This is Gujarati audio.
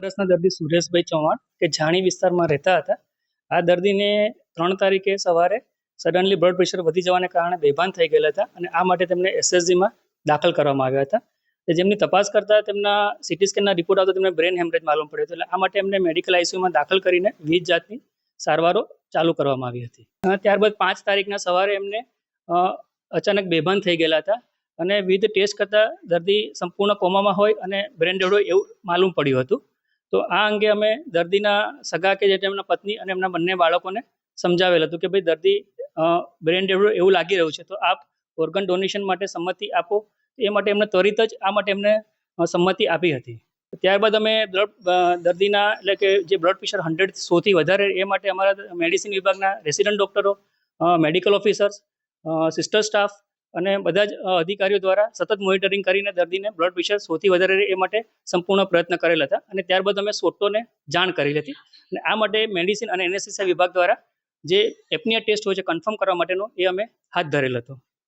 વર્ષના દર્દી સુરેશભાઈ ચૌહાણ કે જાણી વિસ્તારમાં રહેતા હતા. આ દર્દીને 3 તારીખે સવારે સડનલી બ્લડ પ્રેશર વધી જવાને કારણે બેભાન થઈ ગયેલા હતા અને આ માટે તેમને એસએસજીમાં દાખલ કરવામાં આવ્યા હતા. જેમની તપાસ કરતા તેમના સીટી સ્કેનના રિપોર્ટ આવતા તેમને બ્રેન હેમરેજ માલુમ પડ્યો હતો. એટલે આ માટે એમને મેડિકલ આઈસીયુમાં દાખલ કરીને વિવિધ જાતની સારવારો ચાલુ કરવામાં આવી હતી. ત્યારબાદ 5 તારીખના સવારે એમને અચાનક બેભાન થઈ ગયેલા હતા અને વિવિધ ટેસ્ટ કરતા દર્દી સંપૂર્ણ કોમામાં હોય અને બ્રેન ડેડ હોય એવું માલુમ પડ્યું હતું. તો આ અંગે અમે દર્દીના સગા કે જે તેમના પત્ની અને એમના બંને બાળકોને સમજાવેલ હતું કે ભાઈ દર્દી બ્રેન ડેડ હોય એવું લાગી રહ્યું છે, તો આપ ઓર્ગન ડોનેશન માટે સંમતિ આપો. એ માટે એમને ત્વરિત જ આ માટે એમને સંમતિ આપી હતી. ત્યારબાદ અમે દર્દીના એટલે કે જે બ્લડ પ્રેશર 100થી વધારે એ માટે અમારા મેડિસિન વિભાગના રેસિડન્ટ ડૉક્ટરો, મેડિકલ ઓફિસર્સ, સિસ્ટર સ્ટાફ અને બધા જ અધિકારીઓ દ્વારા સતત મોનિટરિંગ કરીને દર્દીને બ્લડ પ્રેશર 100થી વધારે એ માટે સંપૂર્ણ પ્રયત્ન કરેલ હતા. અને ત્યારબાદ અમે સોટોને જાણ કરેલી હતી અને આ માટે મેડિસિન અને એનેસ્થેસિયા વિભાગ દ્વારા જે એપનિયા ટેસ્ટ હોય છે કન્ફર્મ કરવા માટેનો એ અમે હાથ ધરેલ હતો.